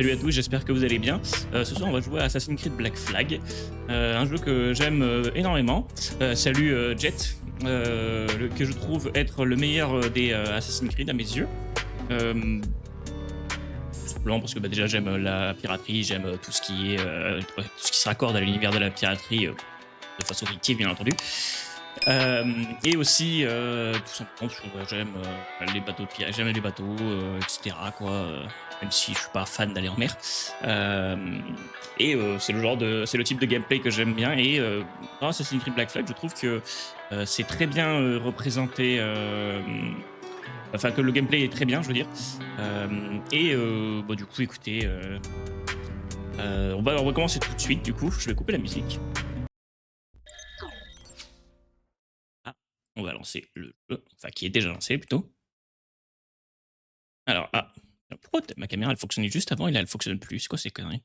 Salut à tous, j'espère que vous allez bien. Ce soir, on va jouer à Assassin's Creed Black Flag, un jeu que j'aime énormément. Salut Jet, que je trouve être le meilleur des Assassin's Creed à mes yeux. Simplement parce que déjà j'aime la piraterie, j'aime tout ce qui est tout ce qui se raccorde à l'univers de la piraterie de façon fictive, bien entendu. Et aussi tout simplement parce que j'aime les bateaux de pirates, j'aime les bateaux, etc. Même si je suis pas fan d'aller en mer. C'est le type de gameplay que j'aime bien. Et dans Assassin's Creed Black Flag, je trouve que c'est très bien représenté. Enfin, que le gameplay est très bien, je veux dire. Du coup, écoutez, on va recommencer tout de suite. Du coup, je vais couper la musique. On va lancer le jeu, enfin qui est déjà lancé plutôt. Alors, pourquoi ma caméra elle fonctionnait juste avant et là elle fonctionne plus? C'est quoi ces conneries?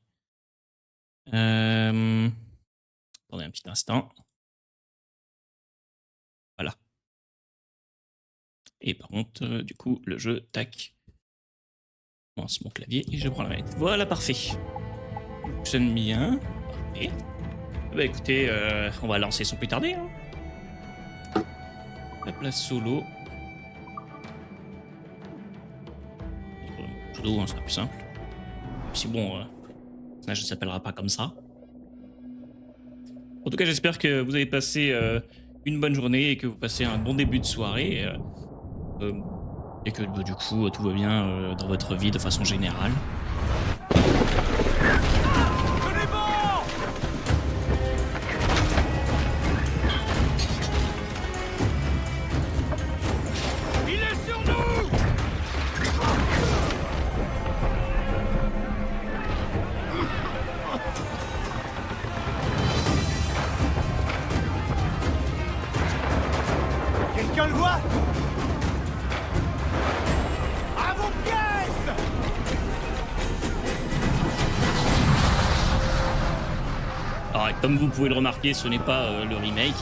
Attendez un petit instant. Voilà. Et par contre, du coup, le jeu, tac. Je lance mon clavier et je prends la manette. Voilà, parfait. Ça fonctionne bien. Parfait. Bah écoutez, on va lancer sans plus tarder. Hein. Hop là, solo. Pseudo, hein, ça sera plus simple. Même si bon, le personnage ne s'appellera pas comme ça. En tout cas, j'espère que vous avez passé une bonne journée et que vous passez un bon début de soirée et que du coup tout va bien dans votre vie de façon générale. Il est sur nous! Quelqu'un le voit? À vos pièces! Alors, comme vous pouvez le remarquer, ce n'est pas le remake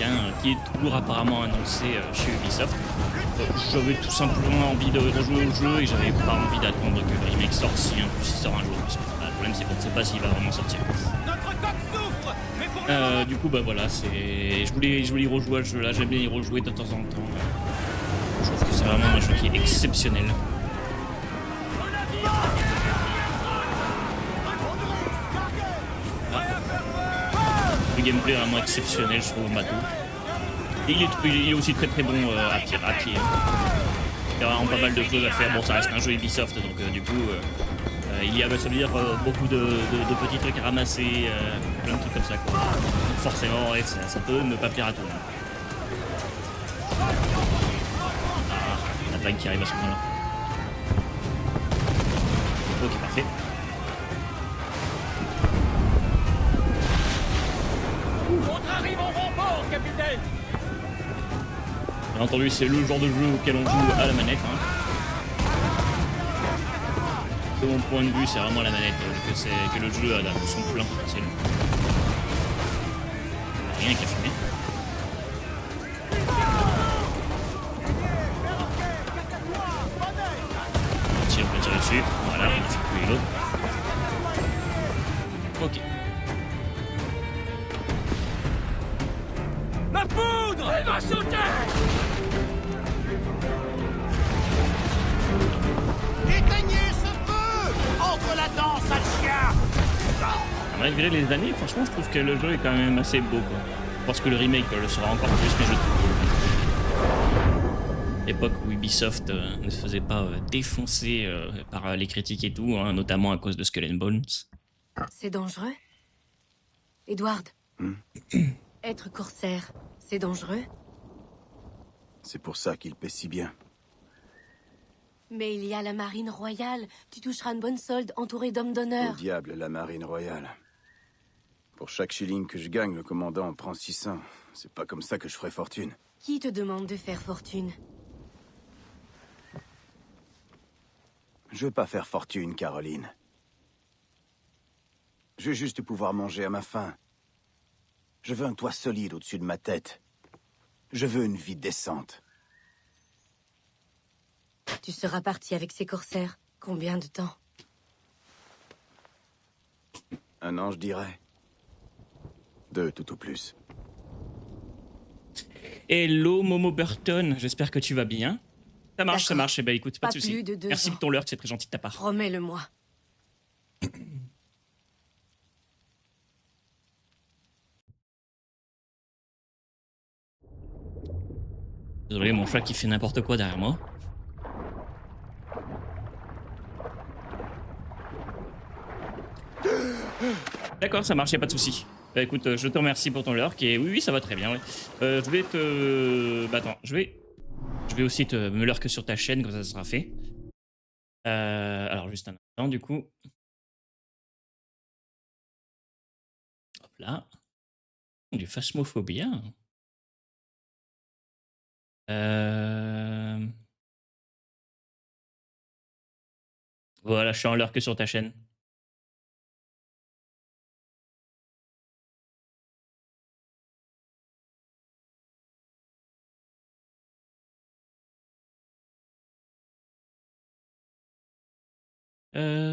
qui est toujours apparemment annoncé chez Ubisoft. J'avais tout simplement envie de rejouer au jeu et j'avais pas envie d'attendre que le remake sorte si il sort un jour. Parce que le problème, c'est qu'on ne sait pas s'il va vraiment sortir. Notre coque souffre! Mais pour Du coup, bah voilà, je voulais y rejouer à ce jeu-là. J'aime bien y rejouer de temps en temps. Je trouve que c'est vraiment un jeu qui est exceptionnel. Le gameplay est vraiment exceptionnel, je trouve, Mato. Et il est aussi très très bon à pirater. Il y a vraiment pas mal de choses à faire. Bon, ça reste un jeu Ubisoft, donc du coup, il y a, ça veut dire, beaucoup de petits trucs à ramasser, plein de trucs comme ça, quoi. Donc forcément, ouais, ça peut ne pas plaire à tout le monde. La vague qui arrive à ce moment-là. Ok, parfait. on arrive en renfort, capitaine! Bien entendu, c'est le genre de jeu auquel on joue à la manette. De mon point de vue, c'est vraiment la manette que le jeu a son plein potentiel. Rien qu'à fumer. Si on peut tirer dessus, voilà, on a fait couler l'autre. Ok. La poudre! Elle va sauter! Éteignez ce feu! Entre la danse, sale chien! Malgré les années, franchement, je trouve que le jeu est quand même assez beau, quoi. Je pense que le remake le sera encore plus, mais je trouve. L'époque où Ubisoft ne se faisait pas défoncer par les critiques et tout, hein, notamment à cause de Skull and Bones. C'est dangereux Edward Être corsaire, c'est dangereux? C'est pour ça qu'il paie si bien. Mais il y a la marine royale. Tu toucheras une bonne solde entourée d'hommes Au d'honneur. diable, la marine royale. Pour chaque shilling que je gagne, le commandant en prend 600. C'est pas comme ça que je ferai fortune. Qui te demande de faire fortune? Je veux pas faire fortune, Caroline. Je veux juste pouvoir manger à ma faim. Je veux un toit solide au-dessus de ma tête. Je veux une vie décente. Tu seras parti avec ces corsaires. Combien de temps? Un an, je dirais. 2 tout au plus. Hello Momo Burton, j'espère que tu vas bien. Ça marche, ça D'accord. marche. Eh ben écoute, pas de Pas soucis. plus de 2 Merci ans. pour ton lurk, c'est très gentil de ta part. Promets-le-moi. Désolé, mon chat qui fait n'importe quoi derrière moi. D'accord, ça marche, y a pas de souci. Bah écoute, je te remercie pour ton lurk et oui, ça va très bien. Ouais. Je vais te... Bah attends, je vais aussi te me lurk sur ta chaîne, comme ça sera fait. Alors juste un instant du coup. Hop là. Du phasmophobia. Voilà, je suis en lurk sur ta chaîne.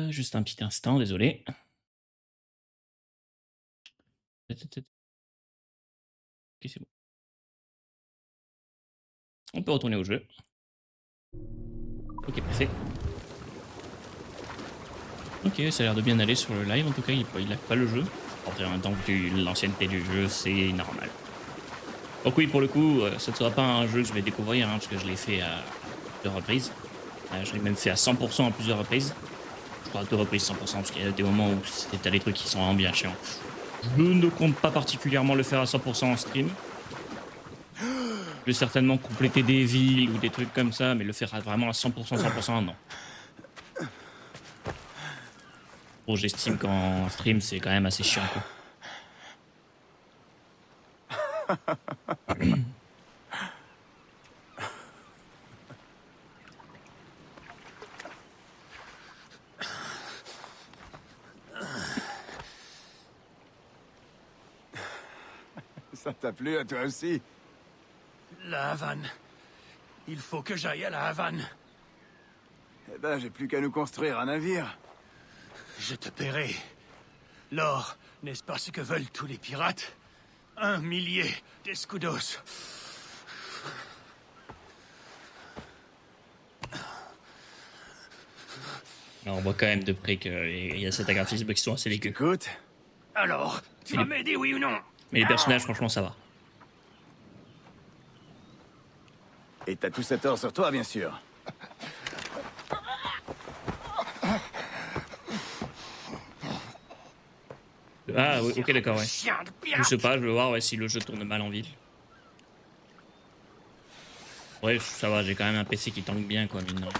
Juste un petit instant, désolé. Ok, c'est bon. On peut retourner au jeu. Ok, parfait. Ok, ça a l'air de bien aller sur le live. En tout cas, il lag pas le jeu. Après, en même temps, vu l'ancienneté du jeu, c'est normal. Donc oui, pour le coup, ça ne sera pas un jeu que je vais découvrir, hein, parce que je l'ai fait à plusieurs reprises. Je l'ai même fait à 100% à plusieurs reprises. Je crois à 2 reprises 100%, parce qu'il y a des moments où t'as des trucs qui sont vraiment bien chiants. Je ne compte pas particulièrement le faire à 100% en stream. Je vais certainement compléter des villes ou des trucs comme ça, mais le faire vraiment à 100%, 100%, non. Bon, j'estime qu'en stream, c'est quand même assez chiant, quoi. Ça t'a plu à toi aussi? La Havane. Il faut que j'aille à la Havane. Eh ben, j'ai plus qu'à nous construire un navire. Je te paierai. L'or, n'est-ce pas ce que veulent tous les pirates? 1 millier d'escudos. Alors, on voit quand même de près qu'il y a cet graphisme qui sont assez dégueux. Écoute, Alors, tu vas m'aider, oui ou non? Mais les personnages, franchement, ça va. et t'as tout cet or sur toi, bien sûr. Ah, oui, ok, d'accord, ouais. Chien de Je pirate. sais pas, je veux voir ouais, si le jeu tourne mal en ville. Ouais, ça va, j'ai quand même un PC qui tank bien, quoi, mine de rien.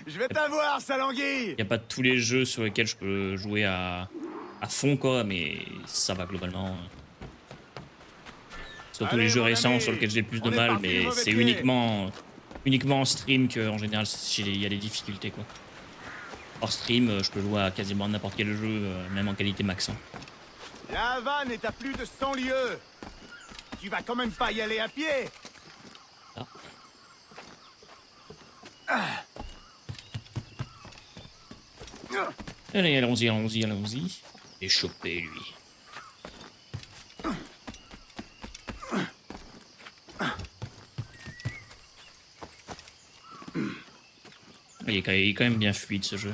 Je vais t'avoir, Salangui! Y a pas tous les jeux sur lesquels je peux jouer à fond, quoi, mais ça va globalement. Surtout Allez, les jeux mon récents ami, sur lesquels j'ai le plus de on est mal, parti du mais mauvais c'est pied. uniquement en stream qu'en général il y a des difficultés, quoi. Hors stream, je peux jouer à quasiment n'importe quel jeu, même en qualité max. Hein. La Havane est à plus de 100 lieues. Tu vas quand même pas y aller à pied. Ah. Allez, allons-y, allons-y, allons-y. Et choper lui. Il est quand même bien fluide ce jeu.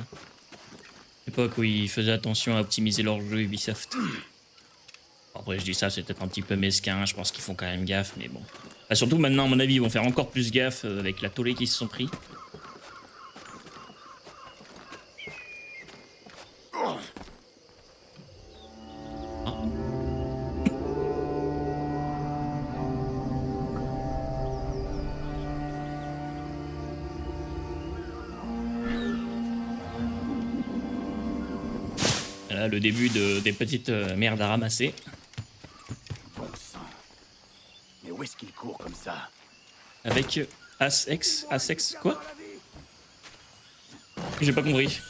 L'époque où ils faisaient attention à optimiser leur jeu Ubisoft. Après je dis ça, c'est peut-être un petit peu mesquin, je pense qu'ils font quand même gaffe, mais bon. Enfin, surtout maintenant à mon avis ils vont faire encore plus gaffe avec la tollée qu'ils se sont pris. Là, le début des petites merdes à ramasser. Bon sang. Mais où est-ce qu'il court comme ça? Avec Asex, quoi? J'ai pas compris.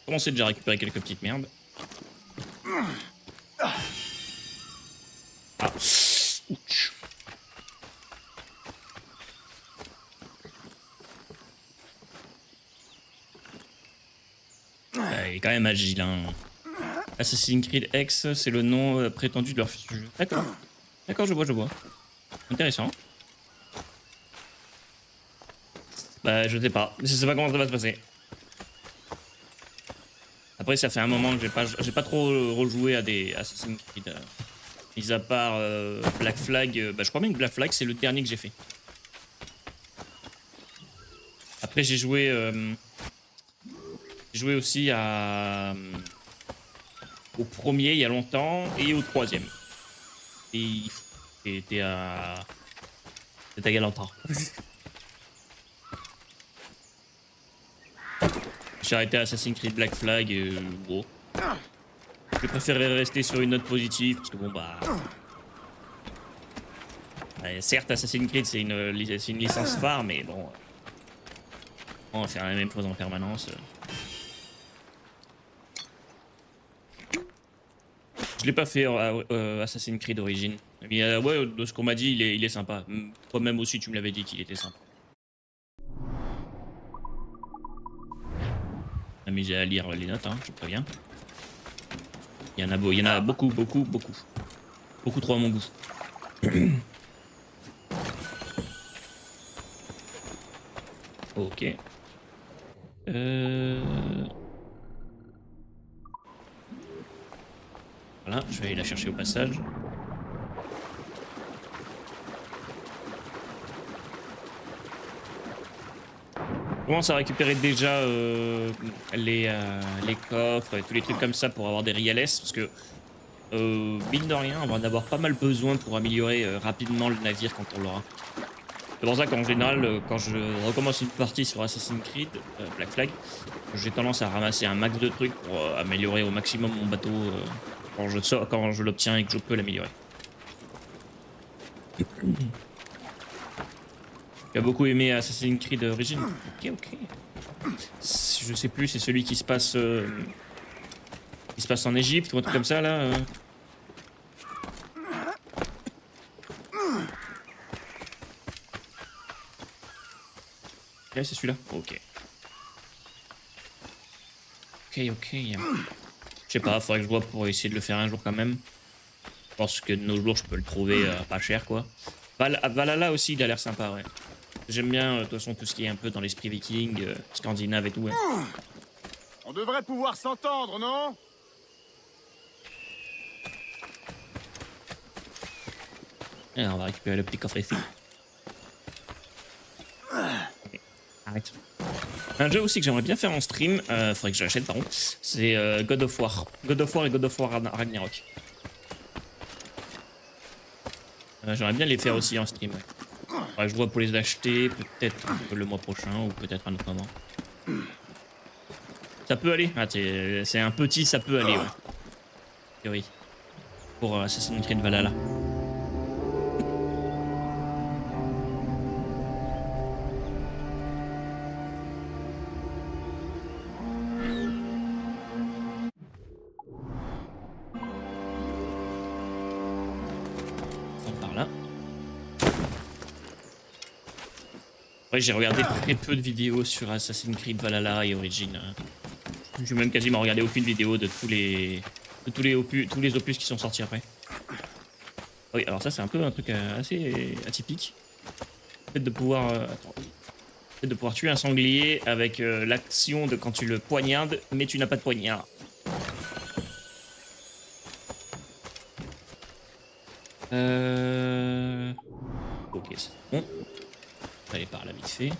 Commencez déjà à récupérer quelques petites merdes. Il est quand même agile, hein. Assassin's Creed X, c'est le nom prétendu de leur futur jeu. D'accord. D'accord, je vois. Intéressant. Bah, je sais pas. Je sais pas comment ça va se passer. Après, ça fait un moment que j'ai pas trop rejoué à des Assassin's Creed. Mis à part Black Flag. Bah, je crois bien que Black Flag, c'est le dernier que j'ai fait. Après, j'ai joué aussi au premier il y a longtemps et au troisième. Et c'était à Galanta. J'ai arrêté Assassin's Creed Black Flag et bon. Je préférerais rester sur une note positive parce que bon bah. Certes, Assassin's Creed c'est une licence phare, mais bon. On va faire la même chose en permanence. Je l'ai pas fait Assassin's Creed Origins. Mais ouais, de ce qu'on m'a dit, il est sympa. Toi-même aussi, tu me l'avais dit qu'il était sympa. Amusé à lire les notes, hein, je préviens. Il y en a beaucoup. Beaucoup trop à mon goût. Ok. Voilà, je vais aller la chercher au passage. Je commence à récupérer déjà les coffres et tous les trucs comme ça pour avoir des reales parce que mine de rien on va en avoir pas mal besoin pour améliorer rapidement le navire quand on l'aura. C'est pour ça qu'en général quand je recommence une partie sur Assassin's Creed Black Flag, j'ai tendance à ramasser un max de trucs pour améliorer au maximum mon bateau quand je l'obtiens et que je peux l'améliorer. Tu as beaucoup aimé Assassin's Creed Origins. Ok. Je sais plus, c'est celui qui se passe en Égypte ou un truc comme ça là. Ouais, c'est celui-là. Ok. Je sais pas, faudrait que je vois pour essayer de le faire un jour quand même. Je pense que de nos jours, je peux le trouver pas cher quoi. Valhalla aussi, il a l'air sympa, ouais. J'aime bien, de toute façon, tout ce qui est un peu dans l'esprit viking, scandinave et tout. Ouais. On devrait pouvoir s'entendre, non? Et on va récupérer le petit coffre ici. Okay. Arrête. Un jeu aussi que j'aimerais bien faire en stream, faudrait que je l'achète par contre, c'est God of War. God of War et God of War Ragnarok. J'aimerais bien les faire aussi en stream. Ouais, je vois pour les acheter, peut-être le mois prochain ou peut-être un autre moment. Ça peut aller. Ah, c'est un petit, ça peut aller, ouais. Théorie. Pour Assassin's Creed Valhalla. Par là. Ouais, j'ai regardé très peu de vidéos sur Assassin's Creed Valhalla et Origins. J'ai même quasiment regardé aucune vidéo de tous les opus qui sont sortis après. Oui, alors ça c'est un peu un truc assez atypique. Le fait de pouvoir, tuer un sanglier avec l'action de quand tu le poignardes, mais tu n'as pas de poignard. Ok, c'est bon. On va aller par là vite fait.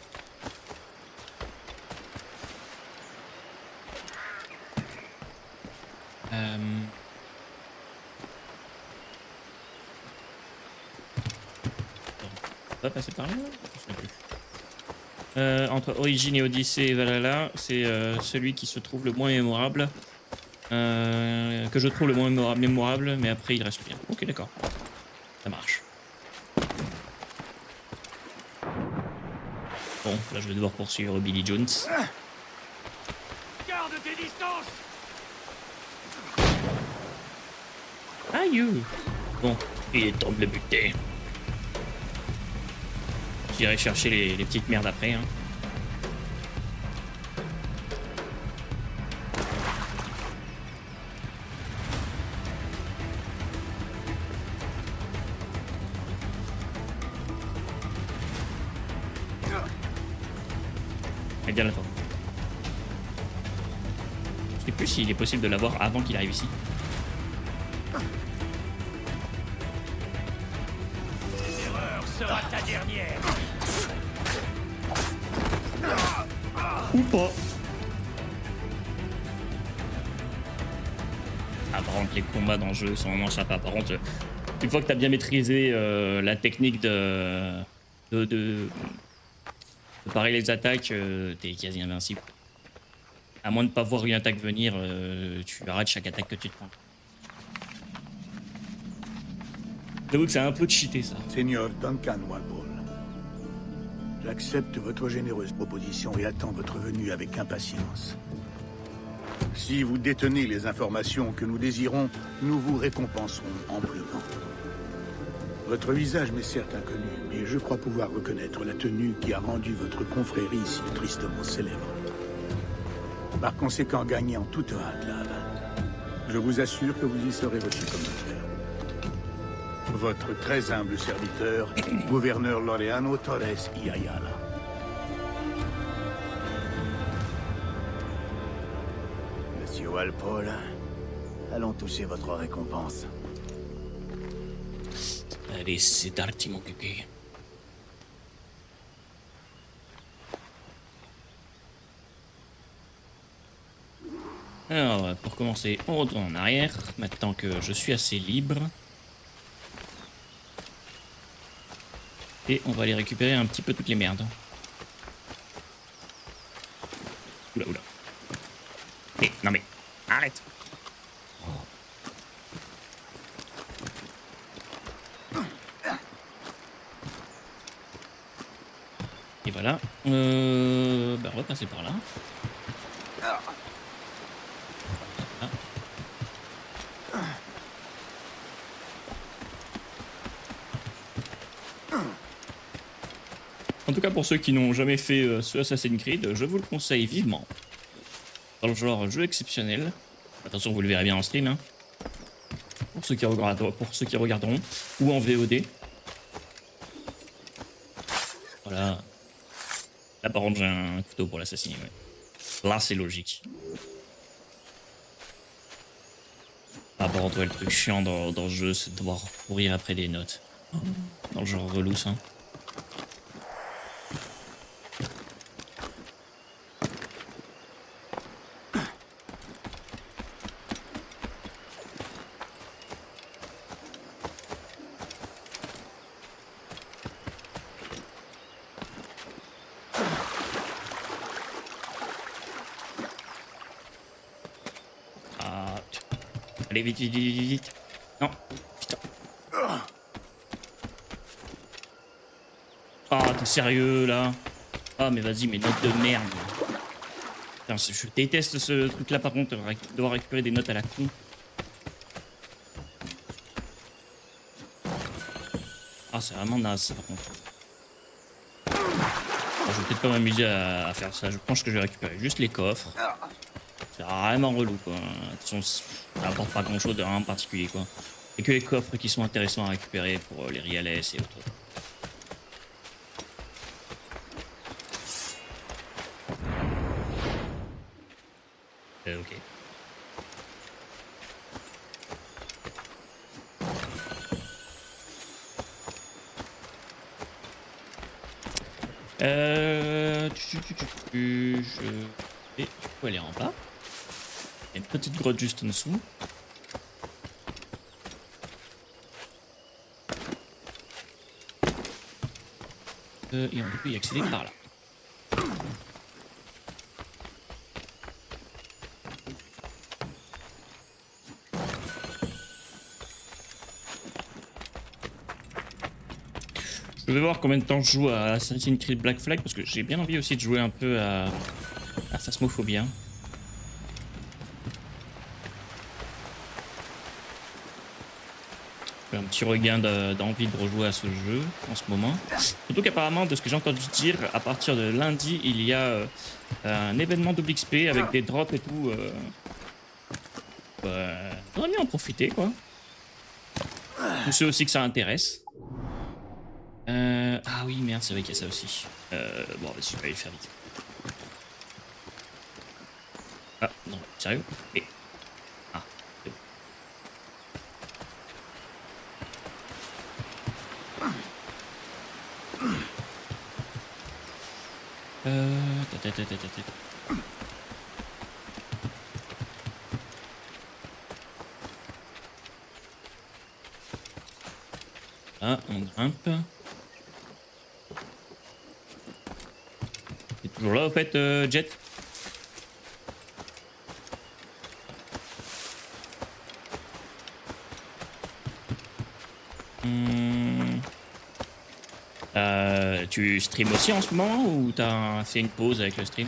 On va passer par là. Entre Origins et Odyssée et Valhalla, c'est celui qui se trouve le moins mémorable. Que je trouve le moins mémorable, mais après il reste bien. Ok, d'accord. Ça marche. Bon, là je vais devoir poursuivre Billy Jones. Garde tes distances! Aïe! Bon, il est temps de le buter. J'irai chercher les petites merdes après. Hein. C'est bien la fin. Je sais plus s'il est possible de l'avoir avant qu'il arrive ici. L'erreur sera ta dernière. Ou pas. Ah, par contre, les combats dans le jeu sont vraiment sympas. Par contre, une fois que tu as bien maîtrisé la technique de parer les attaques, t'es quasi invincible. À moins de pas voir une attaque venir, tu arrêtes chaque attaque que tu te prends. J'avoue que c'est un peu cheaté ça. Seigneur Duncan Walpole, j'accepte votre généreuse proposition et attends votre venue avec impatience. Si vous détenez les informations que nous désirons, nous vous récompenserons amplement. Votre visage m'est certes inconnu, mais je crois pouvoir reconnaître la tenue qui a rendu votre confrérie si tristement célèbre. Par conséquent, gagnez en toute hâte la Havane. Je vous assure que vous y serez reçu comme un frère. Votre très humble serviteur, gouverneur Laureano Torres y Ayala. Monsieur Walpole, allons toucher votre récompense. Allez, c'est parti mon cucu. Alors, pour commencer, on retourne en arrière, maintenant que je suis assez libre. Et on va aller récupérer un petit peu toutes les merdes. Oula, oula. Eh, non mais, arrête. Et voilà. Bah, on va passer par là. Ah. En tout cas, pour ceux qui n'ont jamais fait ce Assassin's Creed, je vous le conseille vivement. Dans le genre jeu exceptionnel. Attention, vous le verrez bien en stream. Hein. Pour ceux qui regarderont. Ou en VOD. Voilà. Là, par contre, j'ai un couteau pour l'assassiner. Ouais. Là, c'est logique. Ah, par contre, ouais, le truc chiant dans le jeu, c'est de devoir courir après des notes. Dans le genre relou, ça. Allez, vite, vite, vite, vite. Non, putain. Ah, t'es sérieux, là? Ah, mais vas-y, mes notes de merde. Putain, je déteste ce truc-là, par contre, devoir récupérer des notes à la con. Ah, c'est vraiment naze, ça, par contre. Alors, je vais peut-être pas m'amuser à faire ça. Je pense que je vais récupérer juste les coffres. C'est vraiment relou, quoi. De toute façon, ça apporte pas grand-chose de rien en particulier, quoi. Et que les coffres qui sont intéressants à récupérer pour les Riales et autres. Ok. Et tu peux aller en bas. Il y a une petite grotte juste en dessous. Et on peut y accéder par là. Je vais voir combien de temps je joue à Assassin's Creed Black Flag parce que j'ai bien envie aussi de jouer un peu à Phasmophobia. J'ai un petit regain d'envie de rejouer à ce jeu en ce moment. Surtout qu'apparemment, de ce que j'ai entendu dire, à partir de lundi, il y a un événement double XP avec des drops et tout. Faudrait mieux en profiter, quoi. Tous ceux aussi que ça intéresse. Ah oui, merde, c'est vrai qu'il y a ça aussi. Bon, vas-y, je vais aller le faire vite. Ah, non, sérieux? Et... Ah, c'est bon. Ta, ta, ta, ta, ta, ta. Ah, on grimpe. T'es toujours là, au fait, Jet? Tu stream aussi en ce moment ou t'as fait une pause avec le stream?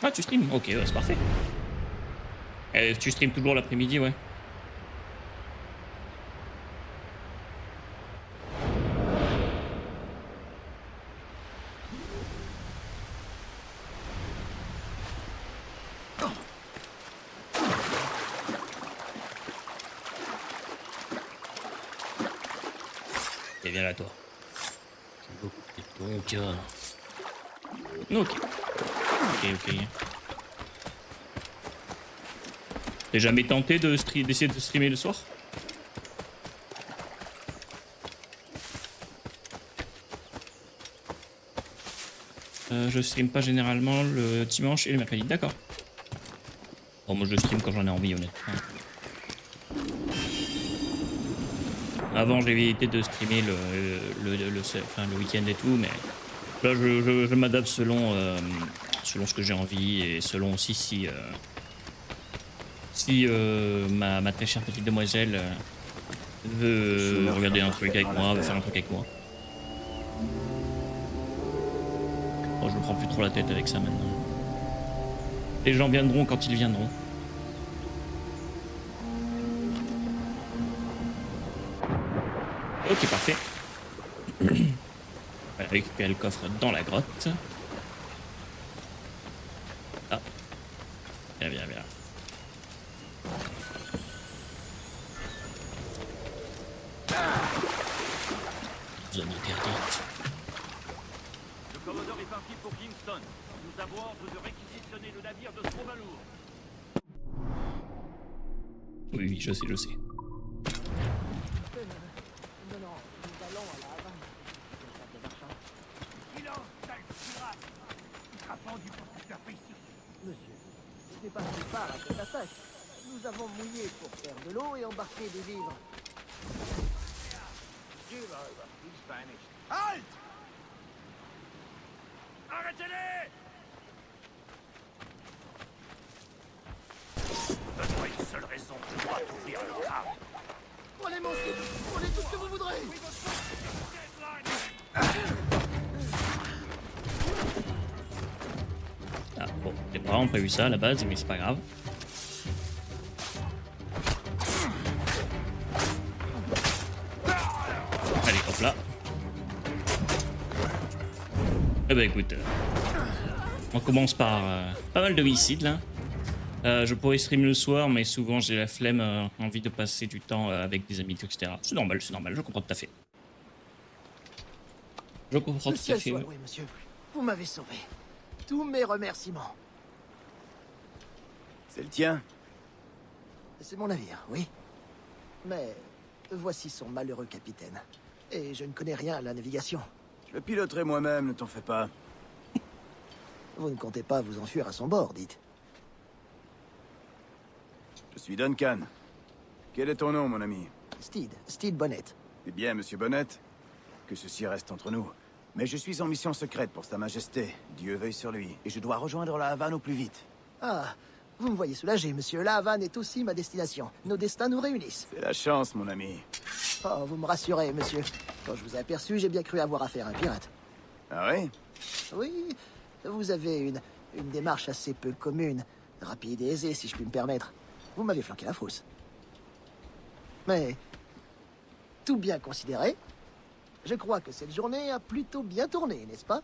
Ah, tu stream? Ok, ouais, c'est parfait. Tu stream toujours l'après-midi, ouais. Et viens là, toi. Je veux beaucoup de ton cœur. Ok. Ok. T'es jamais tenté de d'essayer de streamer le soir? Je stream pas généralement le dimanche et le mercredi. D'accord. Bon, moi je stream quand j'en ai envie, honnêtement. Avant, j'ai évité de streamer le week-end et tout, mais là, je m'adapte selon ce que j'ai envie et selon aussi si ma très chère petite demoiselle veut regarder un truc avec moi, veut faire un truc avec moi. Oh, je me prends plus trop la tête avec ça maintenant. Les gens viendront quand ils viendront. Ok, parfait. On va récupérer le coffre dans la grotte. Ah. Viens. Zone interdite. Le commodore est parti pour Kingston. Nous avons ordre de réquisitionner le navire de Stromalour. Oui, je sais. Non, nous allons à la Havane. Silence, sale pirate! Tu seras pendu pour cette perpétuité. Monsieur, c'est pas si part à cette attaque. Nous avons mouillé pour faire de l'eau et embarquer des vivres. Halt! Arrêtez-les! Donne-moi une seule raison de droit d'ouvrir leur arme. Prenez mon sou, prenez tout ce que vous voudrez. Ah, bon, j'ai pas vraiment prévu ça à la base, mais c'est pas grave. Allez, hop là. Eh ben écoute, on commence par pas mal d'homicides là. Je pourrais stream le soir, mais souvent j'ai la flemme, envie de passer du temps avec des amis, etc. C'est normal, je comprends tout à fait. Je comprends tout à fait. Oui, monsieur. Vous m'avez sauvé. Tous mes remerciements. C'est le tien? C'est mon navire, oui. Mais voici son malheureux capitaine. Et je ne connais rien à la navigation. Je le piloterai moi-même, ne t'en fais pas. Vous ne comptez pas vous enfuir à son bord, dites. Je suis Duncan. Quel est ton nom, mon ami? Steed Bonnet. Eh bien, monsieur Bonnet, que ceci reste entre nous. Mais je suis en mission secrète pour Sa Majesté. Dieu veuille sur lui. Et je dois rejoindre la Havane au plus vite. Ah, vous me voyez soulagé, monsieur. La Havane est aussi ma destination. Nos destins nous réunissent. C'est la chance, mon ami. Oh, vous me rassurez, monsieur. Quand je vous ai aperçu, j'ai bien cru avoir affaire à un pirate. Ah oui? Oui, vous avez une démarche assez peu commune. Rapide et aisée, si je puis me permettre. Vous m'avez flanqué la fausse. Mais, tout bien considéré, je crois que cette journée a plutôt bien tourné, n'est-ce pas?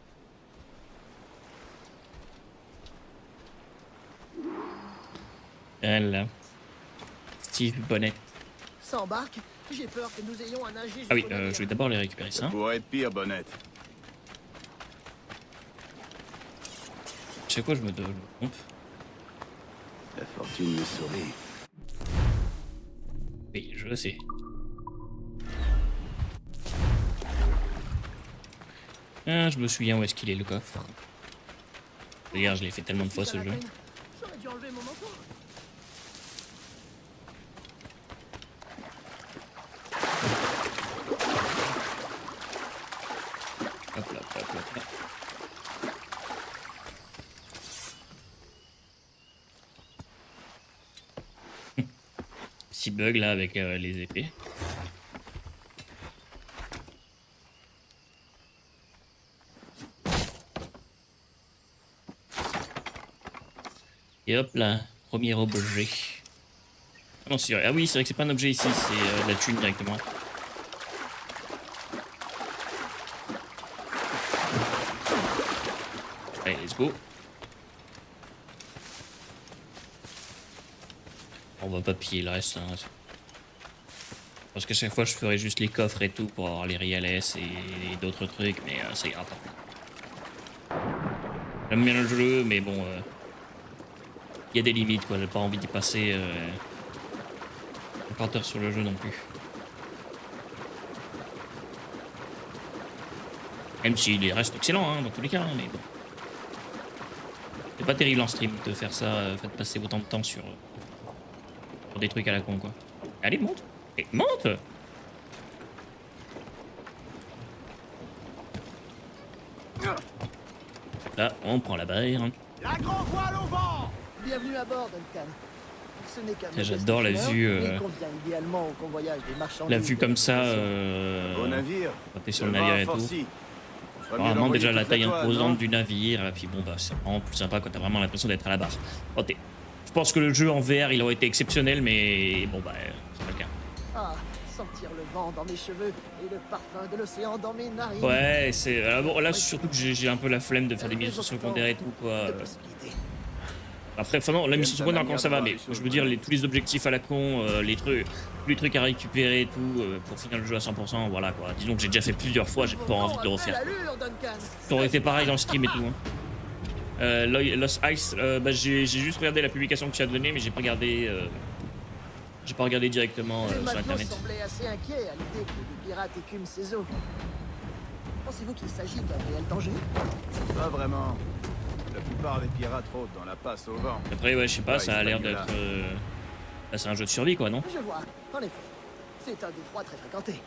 Elle. Steve Bonnet. Ça embarque. J'ai peur que nous ayons un ingé. Ah oui, je vais d'abord les récupérer ça. Pourrait être pire, Bonnet. Chaque fois je me trompe. La fortune me sourit. Oui, je le sais. Ah, je me souviens où est-ce qu'il est le coffre. Regarde, je l'ai fait tellement de fois ce jeu. J'aurais dû enlever mon manteau. Hop là, hop là, hop là. Petit bug là avec les épées. Et hop là, premier objet. Ah non, c'est vrai. Ah oui, c'est vrai que c'est pas un objet ici, c'est de la thune directement. Allez, let's go. On va pas piller le reste. Hein. Parce qu'à chaque fois, je ferai juste les coffres et tout pour avoir les Reales et d'autres trucs, mais ça ira pas. J'aime bien le jeu, mais bon, y a des limites, quoi. J'ai pas envie d'y passer 50 heures sur le jeu non plus. Même s'il reste excellent, hein, dans tous les cas, hein, mais bon. C'est pas terrible en stream de faire ça, de passer autant de temps sur des trucs à la con, quoi. Allez, monte! Et monte! Là, on prend la barrière. La grand voile au vent! Bienvenue à bord, Duncan. Ce n'est qu'un J'adore la modeste vue, mais il convient idéalement au convoyage des marchandises. La vue comme ça, Au navire. quand t'es sur le navire et tout. Vraiment déjà la taille imposante du navire, et puis bon bah c'est vraiment plus sympa quand t'as vraiment l'impression d'être à la barre. Bon, je pense que le jeu en VR il aurait été exceptionnel, mais bon bah c'est pas le cas. Ah, sentir le vent dans mes cheveux et le parfum de l'océan dans mes narines. Ouais, c'est bon, là surtout que j'ai un peu la flemme de faire des missions secondaires et tout quoi. De possibilités. Après, enfin non, la mission secondaire quand ça va, mais je veux dire tous les objectifs à la con, tous les trucs à récupérer et tout pour finir le jeu à 100%, voilà quoi. Disons que j'ai déjà fait plusieurs fois, j'ai pas envie de le refaire. Ça aurait été pareil dans le stream et tout. Hein. Lost Ice, bah, j'ai juste regardé la publication que tu as donnée, mais j'ai pas regardé directement sur internet. semblait assez inquiet à l'idée que les pirates écument ses eaux. Pensez-vous qu'il s'agit d'un réel danger? Pas vraiment. La plupart des pirates rôdent dans la passe au vent. Après, ouais, je sais pas, ça a l'air d'être. Bah, c'est un jeu de survie quoi, non? Je vois, en effet. C'est un détroit très fréquenté.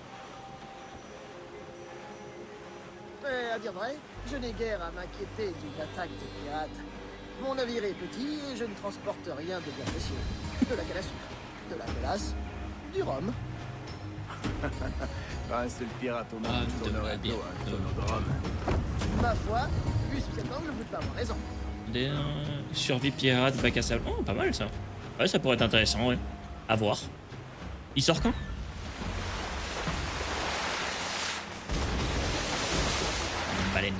Mais à dire vrai, je n'ai guère à m'inquiéter d'une attaque de pirates. Mon navire est petit et je ne transporte rien de bien précieux. De la canne à sucre, de la mélasse, du rhum. Pas un seul pirate au monde qui tournerait d'eau à un tonneau de rhum. Ma foi, vu sous cet angle, vous devez avoir raison. Des survie pirate, bac à sable. Oh, pas mal ça. Ouais, ça pourrait être intéressant, ouais. À voir. Il sort quand? Une baleine.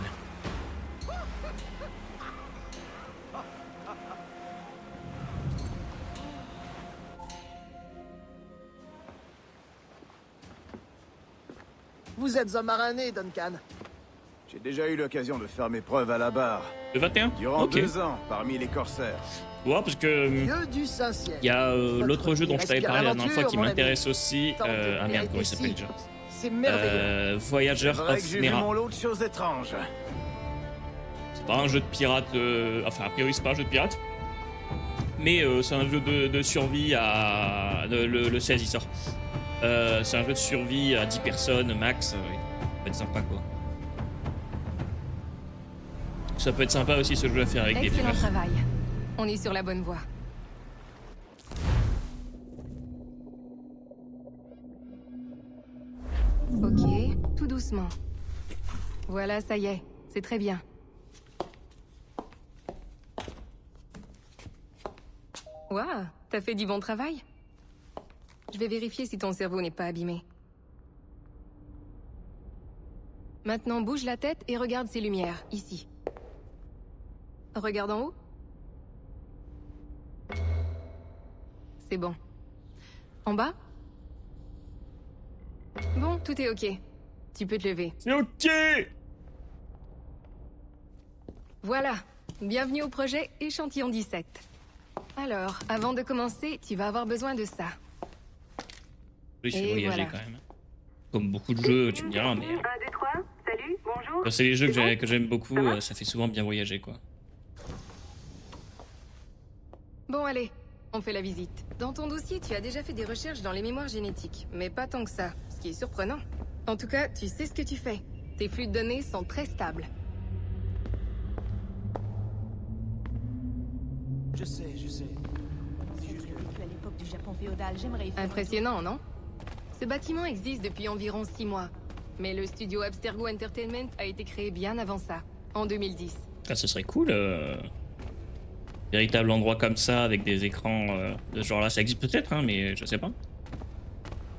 Vous êtes un marin né, Duncan. J'ai déjà eu l'occasion de faire mes preuves à la barre. Le 21? Durant Ok. 2 ans, parmi les corsaires. Ouais, parce que Dieu du Saint-Ciel. il y a l'autre jeu dont je t'avais parlé la dernière fois qui mon ami. m'intéresse aussi. Tant de Ah merde, mérite comment il s'appelle ici. déjà? C'est merveilleux. Voyager C'est vrai que of j'ai vu mon Mera. lot de choses étranges. C'est pas un jeu de pirate, enfin a priori c'est pas un jeu de pirate, mais c'est un jeu de survie à... Le 16 il sort. C'est un jeu de survie à 10 personnes max, ça peut être sympa quoi. Ça peut être sympa aussi ce jeu à faire avec des Excellent frères. travail. On est sur la bonne voie. Ok, tout doucement. Voilà, ça y est, c'est très bien. Waouh, t'as fait du bon travail. Je vais vérifier si ton cerveau n'est pas abîmé. Maintenant, bouge la tête et regarde ces lumières, ici. Regarde en haut. c'est bon. En bas? Bon, tout est ok. Tu peux te lever. C'est ok. Voilà. Bienvenue au projet Échantillon 17. Alors, avant de commencer, tu vas avoir besoin de ça. Oui, c'est Et voyager voilà. quand même. Comme beaucoup de jeux, tu me diras, mais 1, 2, 3, salut, bonjour. quand c'est les jeux C'est bon que j'aime beaucoup, Ça va ça fait souvent bien voyager, quoi. Bon, allez, on fait la visite. Dans ton dossier, tu as déjà fait des recherches dans les mémoires génétiques, mais pas tant que ça, ce qui est surprenant. En tout cas, tu sais ce que tu fais. Tes flux de données sont très stables. Je sais. J'ai vécu à l'époque du Japon féodal, j'aimerais y faire. Impressionnant, non? Ce bâtiment existe depuis environ 6 mois. Mais le studio Abstergo Entertainment a été créé bien avant ça, en 2010. Ah, ce serait cool. Véritable endroit comme ça, avec des écrans de ce genre-là. Ça existe peut-être, hein, mais je sais pas.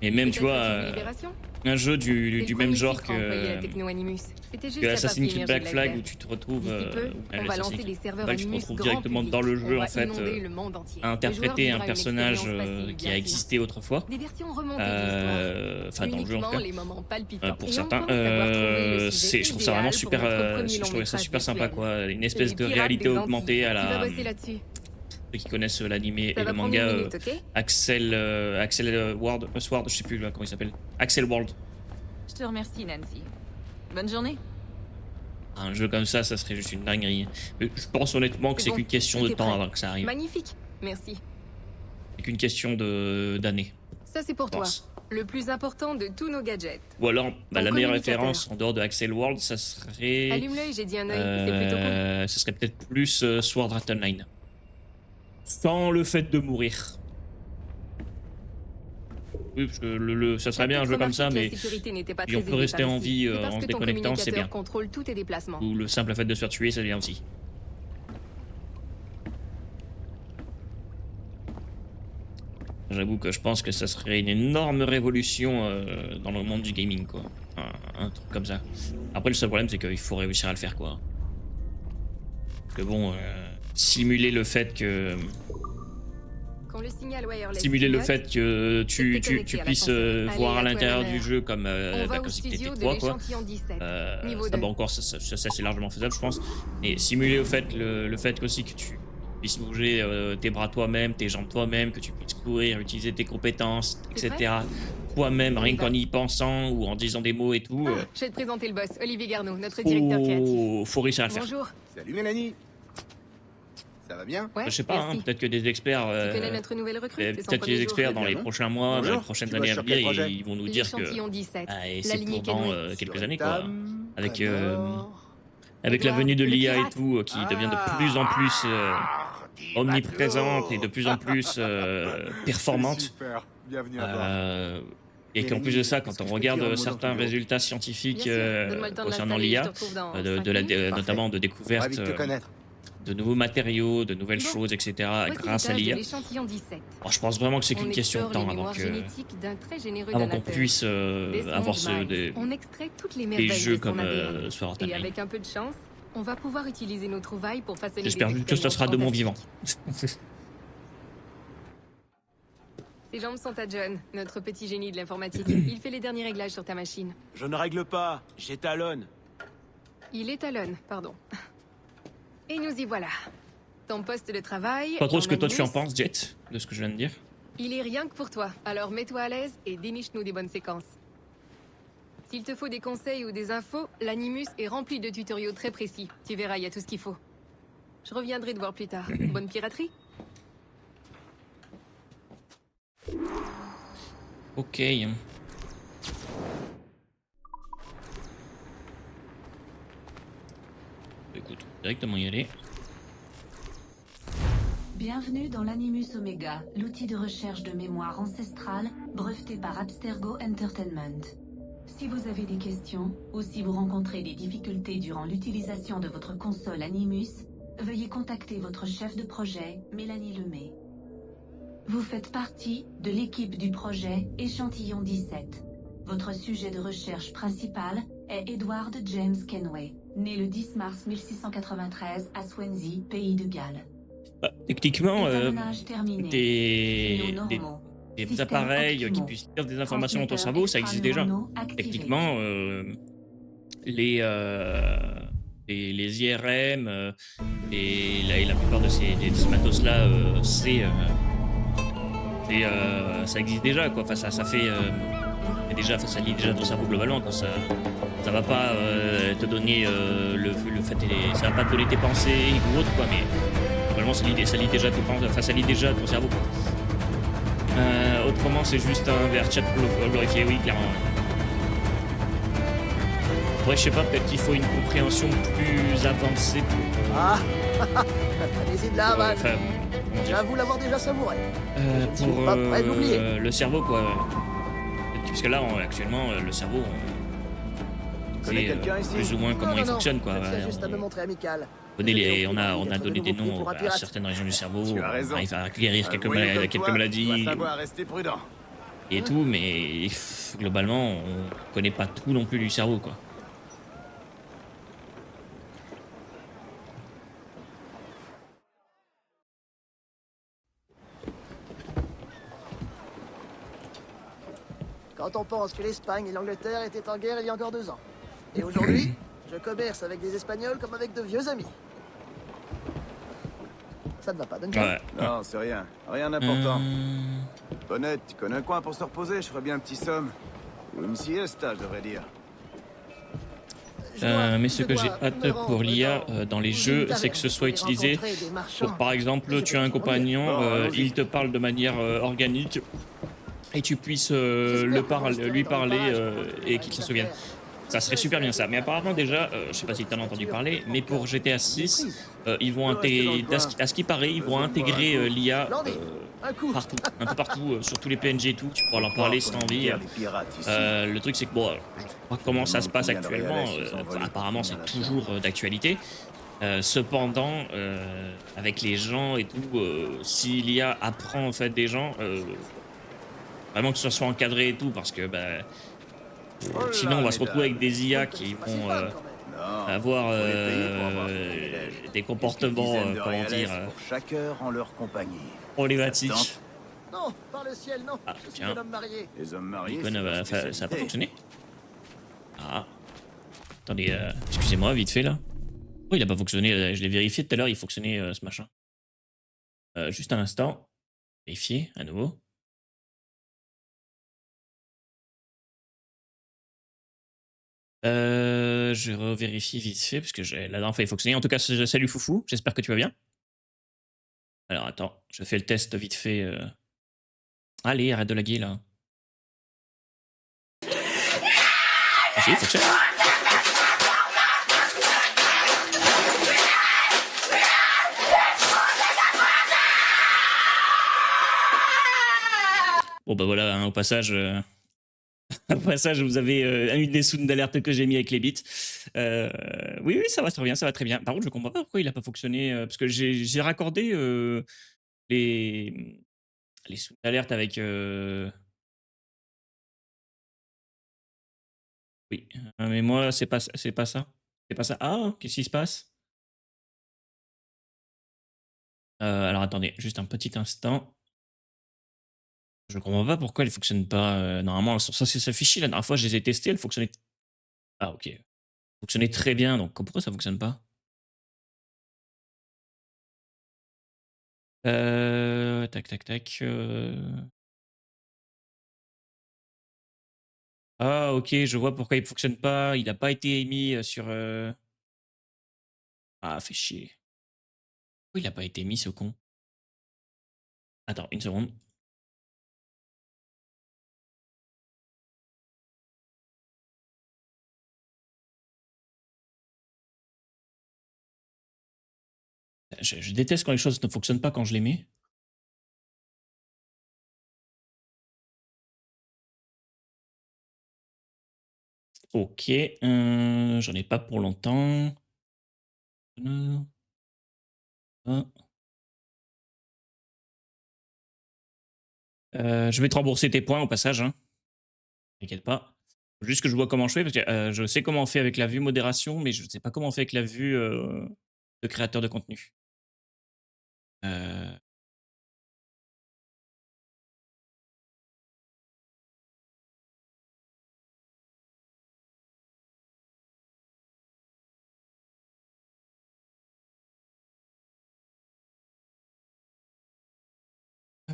Et même, tu Peut-être vois, que c'est une libération. un jeu C'est du le même premier genre titre à employer la techno Animus. C'était juste la Assassin's partie Creed émergée Black de Flag, l'iceberg. où tu te retrouves D'ici peu, on va lancer des serveurs tu te Animus retrouves grand directement public. dans le jeu, On va en fait, inonder le monde entier. à Le interpréter joueur un vivra une personnage expérience passive, qui a bien sûr. existé autrefois. Des versions remontées de l'histoire. Enfin, dans le jeu en Uniquement tout cas. les moments palpitants. Pour Et on certains, pense avoir trouvé le je sujet trouve ça vraiment idéal super, pour notre premier je long trouvais ça métrage super sympa, visuel. quoi. Une C'est espèce les de pirates réalité des augmentée à Antilles. Tu vas la. bosser là-dessus. Ceux qui connaissent l'animé Ça et va le prendre manga, une minute, ok? Axel Sword, je sais plus là, comment il s'appelle. Axel World. Je te remercie, Nancy. Bonne journée. Un jeu comme ça serait juste une dinguerie. Mais je pense honnêtement que C'est c'est bon, qu'une question de tout est temps prêt. avant que ça arrive. Magnifique. Merci. C'est qu'une question d'années. Ça, c'est pour je toi. pense. Le plus important de tous nos gadgets. Ou alors, la Ton meilleure communicateur. référence en dehors de Axel World, ça serait. Allume l'œil, j'ai dit un œil. C'est plutôt cool. Ce serait peut-être plus Sword Art Online. Sans le fait de mourir. Oui, parce que ça serait bien un jeu comme ça, mais La sécurité n'était pas si on très peut rester élevée en par-ci. vie C'est parce en que se ton déconnectant, c'est bien. communicateur contrôle tous tes déplacements. Ou le simple fait de se faire tuer, c'est bien aussi. J'avoue que je pense que ça serait une énorme révolution dans le monde du gaming, quoi. Un truc comme ça. Après, le seul problème, c'est qu'il faut réussir à le faire, quoi. Parce que bon, simuler le fait que... Quand le signal wireless Simuler le clignote, fait que tu t'es connecté à puisses l'ascenseur. voir à Allez, à toi l'intérieur l'honneur. du jeu comme on va au comme si t'étais studio de toi, quoi. l'échantillon 17. Niveau Ça, 2. bah encore, ça c'est largement faisable, je pense. Et simuler le fait aussi que tu puisses bouger tes bras toi-même, tes jambes toi-même, que tu puisses courir, utiliser tes compétences, T'es etc. Toi-même, On y rien va. qu'en y pensant ou en disant des mots et tout. Je vais te présenter le boss, Olivier Garneau, notre directeur créatif. Faut réussir à le faire. Bonjour. Salut Mélanie. Ça va bien? Ouais, Je sais pas, hein, merci. peut-être que des experts, Tu connais notre nouvelle recrue, c'est son peut-être que premier les jour. experts dans Très les bien, prochains mois, dans les Bonjour. prochaines Tu années bosses à sur venir, quel projet? ils vont nous dire que L'échantillon 17. ah, et La c'est lignée pour dans Kenway. quelques Sur années, quoi. Tam, Avec alors. avec la Edward, venue de le l'IA et pirate. tout, qui devient de plus en plus omniprésente et de plus en plus performante. Super. Bienvenue à bord. Et qu'en plus de ça, quand on Est-ce que je peux regarde écrire un mot certains dans ton bureau? résultats scientifiques Bien sûr, donne-moi le temps de concernant l'installer, l'IA, je te retrouve dans de 5 la, minutes. notamment de Ravi découvertes de te connaître. de nouveaux matériaux, de nouvelles Bon. choses, etc. Voici grâce à l'étage de l'IA. l'échantillon 17. Alors, je pense vraiment que c'est qu'une On question de explore temps les avant mémoires génétiques d'un très généreux qu'on donateur. puisse Desmond avoir Miles. On extrait toutes les des merveilles jeux de son comme ADN. Sword Art Et Online. avec un peu de chance, on va pouvoir utiliser nos trouvailles pour façonner J'espère des juste que ce sera de mon vivant. fantastiques. Ses jambes sont à John, notre petit génie de l'informatique. Il fait les derniers réglages sur ta machine. Je ne règle pas, j'étalonne. Il étalonne, pardon. Et nous y voilà. Ton poste de travail... Pas trop ce que toi tu en Animus, penses, Jet, de ce que je viens de dire. Il est rien que pour toi, alors mets-toi à l'aise et déniche-nous des bonnes séquences. S'il te faut des conseils ou des infos, l'Animus est rempli de tutoriaux très précis. Tu verras, il y a tout ce qu'il faut. Je reviendrai te voir plus tard. Bonne piraterie. Ok. Écoute, directement y aller. Bienvenue dans l'Animus Omega, l'outil de recherche de mémoire ancestrale breveté par Abstergo Entertainment. Si vous avez des questions ou si vous rencontrez des difficultés durant l'utilisation de votre console Animus, veuillez contacter votre chef de projet, Mélanie Lemay. Vous faites partie de l'équipe du projet Échantillon 17. Votre sujet de recherche principal est Edward James Kenway, né le 10 mars 1693 à Swansea, pays de Galles. Bah, techniquement, Examinage terminé. des, Signaux des, normaux. des Système appareils qui optimaux. puissent lire des informations dans ton cerveau, ça existe déjà. Extraneuronaux activés. Techniquement, les, euh, les IRM et la plupart de ces matos-là, ça existe déjà, quoi. Enfin, ça fait. Déjà, ça lit déjà ton cerveau globalement, quoi. Ça va pas te donner le fait. Ça va pas te donner tes pensées ou autre, quoi, mais globalement, ça lit déjà ça lit déjà ton cerveau, quoi. Autrement, c'est juste un VR chat pour le glorifier, oui, clairement. Ouais, je sais pas, peut-être qu'il faut une compréhension plus avancée pour. Ah allez-y de là, Van. Enfin, comment dire, J'avoue l'avoir déjà savouré. Je ne suis pour pas prêt de l'oublier. le cerveau, quoi. Parce que là, actuellement, le cerveau, on Connais sait quelqu'un ici? plus ou moins comment il fonctionne, quoi. Je Ouais, tiens juste à me montrer amical. on a donné des noms à certaines régions du cerveau, Tu as on raison. arrive à guérir quelques Voyons comme toi, maladies dois savoir rester prudent. et tout, mais globalement, on connaît pas tout non plus du cerveau, quoi. Quand on pense que l'Espagne et l'Angleterre étaient en guerre il y a encore 2 ans. Et aujourd'hui, je commerce avec des Espagnols comme avec de vieux amis. Ça ne va pas, Duncan? Ouais. Non, c'est rien. Rien d'important. Honnête, tu connais un coin pour se reposer? Je ferais bien un petit somme. Ou une siesta, je devrais dire. Mais ce que j'ai hâte pour l'IA dans les jeux, c'est que ce soit utilisé pour, par exemple, tu as un compagnon, il te parle de manière organique et tu puisses lui parler et qu'il se souvienne. Ça serait super bien ça. Mais apparemment déjà, je sais pas si tu en as entendu parler, mais pour GTA 6, ils vont intégrer, à ce qui paraît, ils vont intégrer l'IA partout, un peu partout, sur tous les PNG et tout. Tu pourras leur parler si t'as envie. Le truc c'est que bon, je sais pas comment ça se passe actuellement. Apparemment c'est toujours d'actualité. Cependant, avec les gens et tout, si l'IA apprend en fait des gens, vraiment que ce soit encadré et tout, parce que bah, sinon on va se retrouver avec des IA qui vont avoir des comportements, comment dire, pour chaque heure en leur compagnie. problématiques. Non, par le ciel, non. Ah, Je suis tiens. un homme marié. Les hommes mariés. Icône, c'est leur ça a pas spécialité. fonctionné. Ah. Attendez, excusez-moi, vite fait là. Pourquoi il a pas fonctionné? Je l'ai vérifié tout à l'heure, il fonctionnait ce machin. Juste un instant. Vérifier à nouveau. Je revérifie vite fait parce que la dernière fois il fonctionnait. En tout cas, salut Foufou, j'espère que tu vas bien. Alors attends, je fais le test vite fait. Allez, arrête de laguer là. Ah si, il fonctionne. Bon bah voilà, hein, au passage, au passage, vous avez une des sounds d'alerte que j'ai mis avec les bits. Oui, oui, ça va très bien, ça va très bien. Par contre, je comprends pas pourquoi il a pas fonctionné, parce que j'ai raccordé les sounds d'alerte avec. Oui, mais moi, c'est pas ça. C'est pas ça. Ah, qu'est-ce qui se passe? Alors attendez, juste un petit instant. Je comprends pas pourquoi elle fonctionne pas. Normalement, ça c'est ce fichier. La dernière fois, je les ai testés, elles fonctionnaient. Ah, ok. Elles fonctionnaient très bien, donc pourquoi ça fonctionne pas? Tac, tac, tac. Ah, ok, je vois pourquoi il fonctionne pas. Il n'a pas été émis sur. Ah, fait chier. Pourquoi il n'a pas été mis, ce con? Attends, une seconde. Je déteste quand les choses ne fonctionnent pas quand je les mets. Ok, j'en ai pas pour longtemps. Je vais te rembourser tes points au passage, hein. T'inquiète pas. Faut juste que je vois comment je fais, parce que je sais comment on fait avec la vue modération, mais je ne sais pas comment on fait avec la vue de créateur de contenu.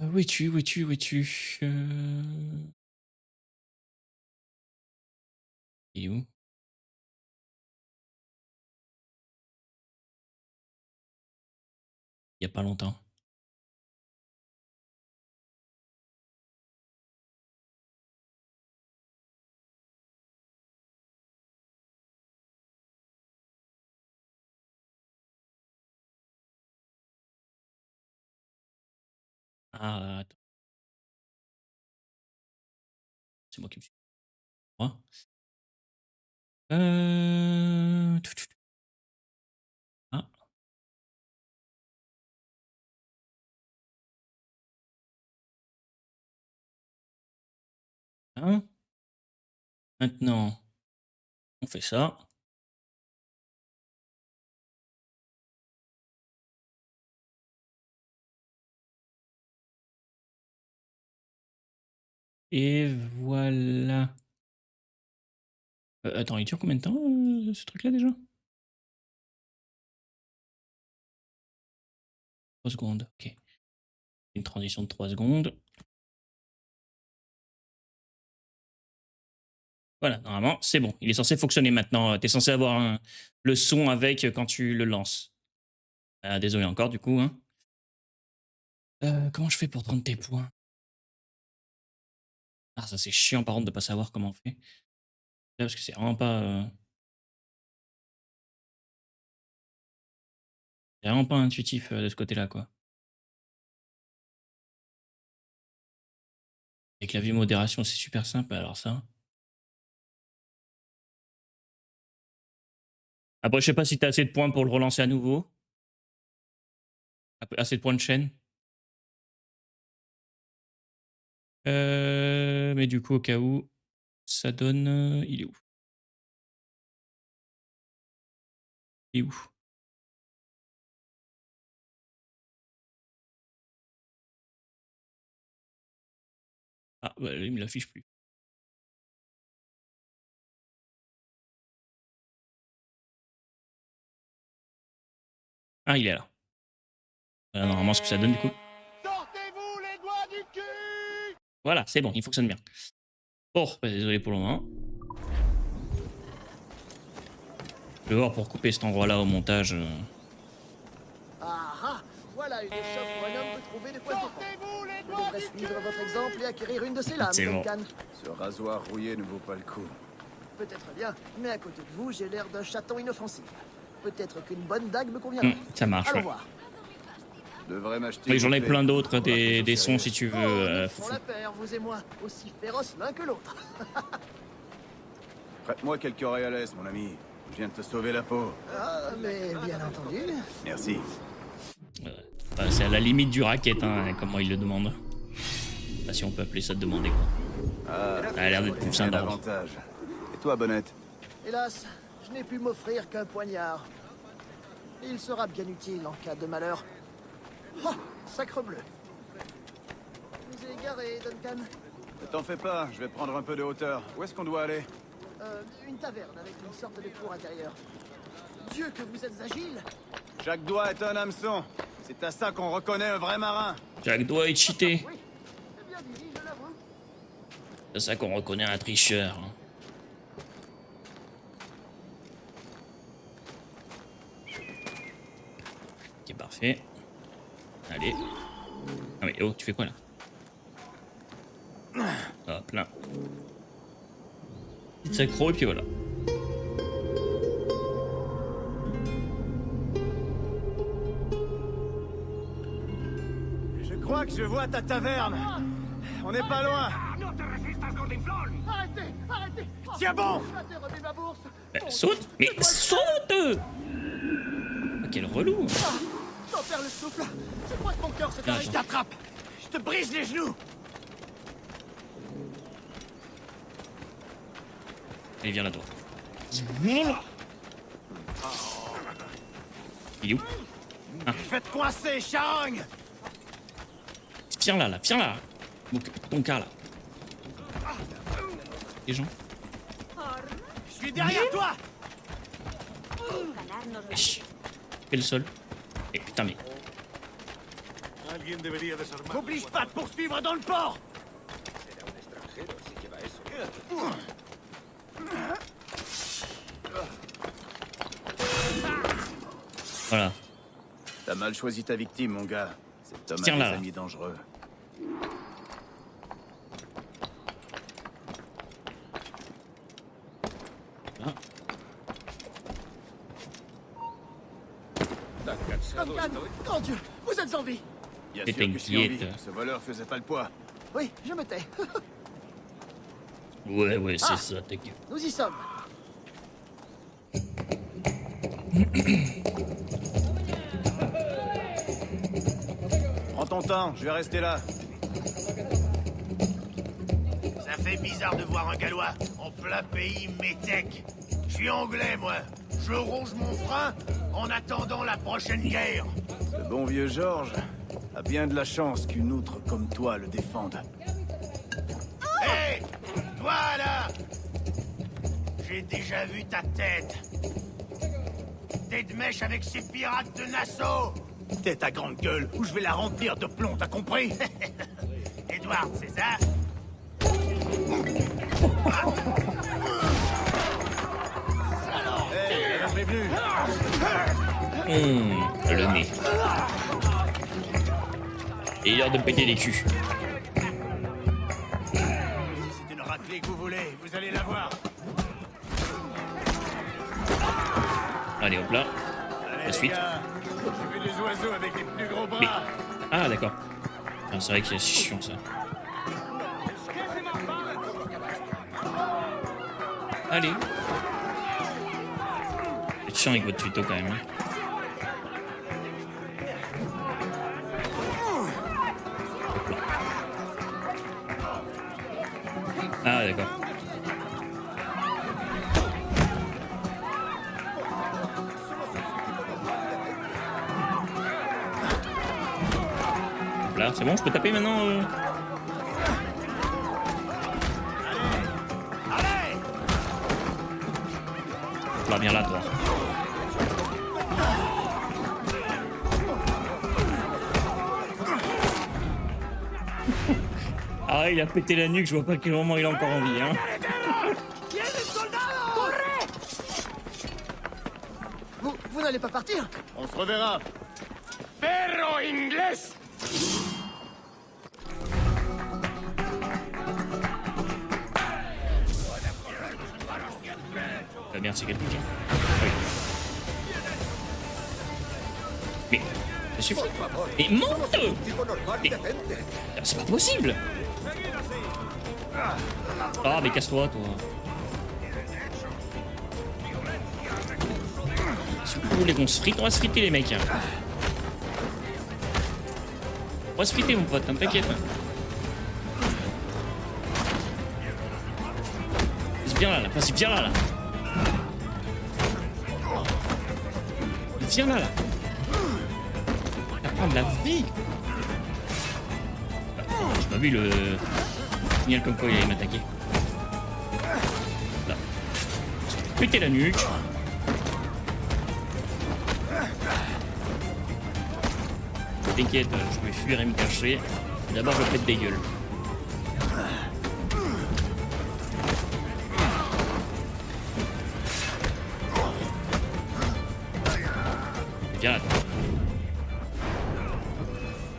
Où es-tu? Où es-tu? Où es-tu? Il est où? Il y a pas longtemps. Ah, attends. C'est moi qui me suis. Moi. Ah. Hein? Maintenant, on fait ça. Et voilà. Attends, il dure combien de temps ce truc-là déjà? 3 secondes, ok. Une transition de 3 secondes. Voilà, normalement, c'est bon. Il est censé fonctionner maintenant. Tu es censé avoir le son avec quand tu le lances. Désolé encore, du coup. Hein. Comment je fais pour prendre tes points? Ah, ça c'est chiant par contre de pas savoir comment on fait. Parce que c'est vraiment pas... C'est vraiment pas intuitif de ce côté-là, quoi. Avec la vue modération, c'est super simple, alors ça. Après, je sais pas si tu as assez de points pour le relancer à nouveau. Assez de points de chaîne. Mais du coup, au cas où, ça donne... il est où? Il est où? Ah, bah, il me l'affiche plus. Ah, il est là. Voilà, normalement, ce que ça donne, du coup. Sortez-vous les doigts du cul! Voilà, c'est bon, il fonctionne bien. Bon, bah, désolé pour le moment. Je vais voir pour couper cet endroit-là au montage. Ah ah, voilà une échoppe où un homme peut trouver de quoi se défendre. Je devrais suivre votre exemple et acquérir une de ces lames, C'est bon. Duncan. Ce rasoir rouillé ne vaut pas le coup. Peut-être bien, mais à côté de vous, j'ai l'air d'un chaton inoffensif. Peut-être qu'une bonne dague me conviendrait. Ça marche, Allons ouais. voir. Devrais m'acheter. Oui, j'en ai une plein clé. d'autres, des sons si tu veux. Nous Foufou. ferons la paire, vous et moi, aussi féroces l'un que l'autre. Prête-moi quelques Reales, mon ami. Je viens de te sauver la peau. Ah, mais bien entendu. Merci. Bah, c'est à la limite du racket, hein, comment il le demande. Pas si on peut appeler ça de demander, quoi. Ah, Ça a l'air d'être plus un d'ordre. davantage. Et toi, Bonnette? Hélas, je n'ai pu m'offrir qu'un poignard. Il sera bien utile en cas de malheur. Oh, sacre bleu. Je vous ai égaré, Duncan. Ne t'en fais pas, je vais prendre un peu de hauteur. Où est-ce qu'on doit aller? Une taverne avec une sorte de cour intérieure. Dieu que vous êtes agile! Chaque doigt est un hameçon. C'est à ça qu'on reconnaît un vrai marin. Jack doit être cheaté. Oui, c'est bien dit, je l'avoue. C'est ça qu'on reconnaît un tricheur. Hein. Ok, parfait. Allez. Ah mais oh, tu fais quoi là? Hop là. Petite accro et puis voilà. Je crois que je vois ta taverne. On n'est pas loin. Arrêtez! Arrêtez! Tiens bon! Interrompez ma bourse! Saute! Mais saute! Ah, quel relou! J'en perds le souffle! Je crois que mon cœur se Attends. arrête. Je t'attrape. Je te brise les genoux. Allez, viens là, toi. Il est où? Je vais te coincer, charogne! Viens là, viens là. Ton cas là. Les gens. Je suis derrière toi! Wesh. Fais le sol. Et putain mais. M'oblige pas de poursuivre dans le port! Voilà. T'as mal choisi ta victime, mon gars. Cet homme Tiens a là. des amis dangereux. Ah. Grand Dieu, vous êtes en vie. Bien Et sûr que je suis en vie. t'inquiète. Ce voleur faisait pas le poids. Oui, je me tais. Ouais, c'est ça, t'inquiète. Nous y sommes. Prends ton temps, je vais rester là. Ça fait bizarre de voir un Gallois en plein pays métèque. Je suis anglais, moi. Je ronge mon frein en attendant la prochaine guerre. Ce bon vieux Georges a bien de la chance qu'une outre comme toi le défende. Hé! Toi, là! J'ai déjà vu ta tête. T'es de mèche avec ces pirates de Nassau. T'es ta grande gueule ou je vais la remplir de plomb, t'as compris? Edward, c'est ça? Hé, j'avais prévenu. Le nez. Et il a l'air de me péter les culs. Si c'est une raclée que vous voulez, vous allez la voir. Allez, hop là. Allez, La suite. gars, j'ai vu des oiseaux avec les plus gros bras. Mais... Ah, d'accord. Ah, c'est vrai que c'est chiant, ça. Allez. C'est chiant avec votre tuto, quand même. Ah, d'accord. Là, c'est bon, je peux taper maintenant Allez! Là, viens là, toi. Ah, il a pété la nuque, je vois pas à quel moment il a encore envie, hein. Vous n'allez pas partir? On se reverra. Perro inglés! Merde, c'est quelqu'un. Oui. Mais... Ça suffit. Mais monte! Mais... C'est pas possible! Ah, mais casse-toi, toi. Si vous voulez qu'on se frite, on va se friter, les mecs. On va se friter, mon pote, hein, t'inquiète. C'est bien là, là. Enfin, c'est bien là, là. Viens là, là. Il va prendre la vie. J'ai pas vu le signal comme quoi il allait m'attaquer. Là. Péter la nuque. T'inquiète, je vais fuir et me cacher. D'abord, je pète des gueules. Viens là.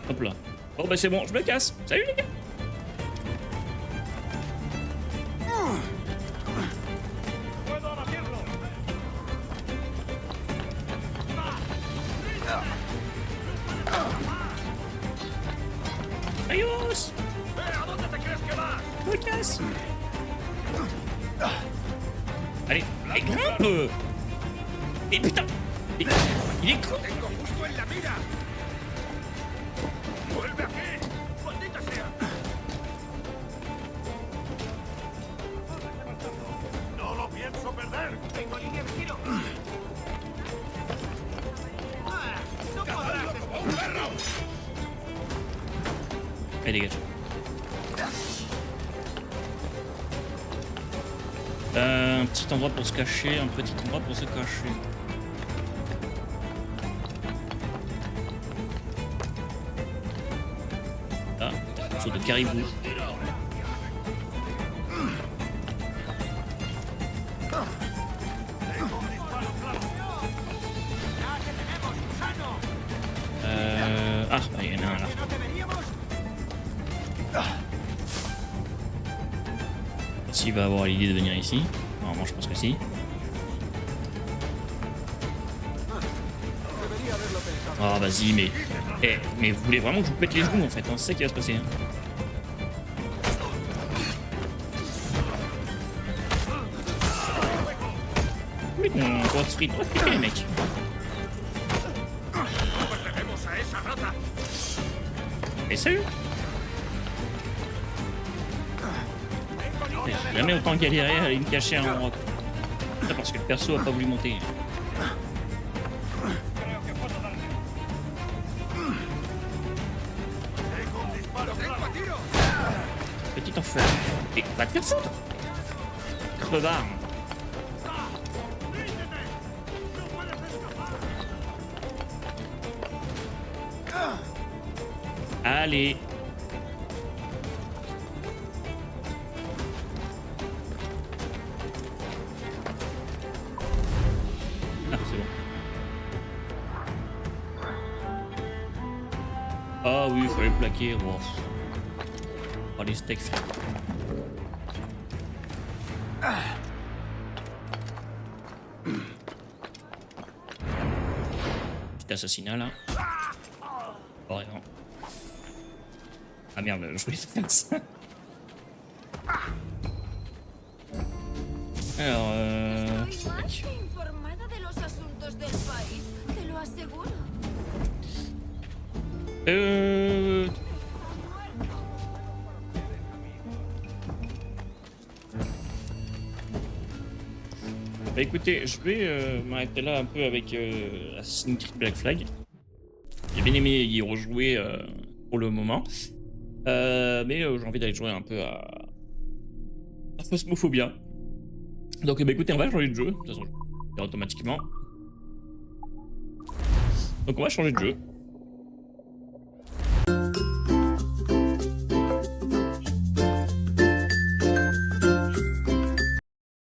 Hop là. Bon bah c'est bon, je me casse. Salut les gars. Ayos. Je me casse. Allez, allez, grimpe. Et putain. Il est con. No lo pienso perder. Tengo línea de tiro. No podrás Allez, dégage. Un petit endroit pour se cacher, un petit endroit pour se cacher. Ah, une sorte de caribou. Ah, il y en a un là. S'il va avoir l'idée de venir ici. Normalement, je pense que si. Ah, vas-y, mais... Eh, mais vous voulez vraiment que je vous pète les genoux, en fait, hein, c'est ça qui va se passer. Hein. Oui, qu'on va se friter les mecs. Et salut. J'ai jamais autant galéré à aller me cacher à un endroit. Parce que le perso a pas voulu monter. Petit enfoiré. Et va te faire foutre. Crevard. Allez. Ah, c'est bon. Ah oui, il fallait le plaquer. Wow. Oh, les steaks frits. Petit assassinat là. Oh, non. Ah merde, je voulais faire ça. Alors, bah écoutez, je vais m'arrêter là un peu avec Assassin's Creed Black Flag. J'ai bien aimé y rejouer pour le moment. Mais j'ai envie d'aller jouer un peu à Phasmophobia. Donc bah écoutez, on va changer de jeu. De toute façon, je vais automatiquement. Donc on va changer de jeu.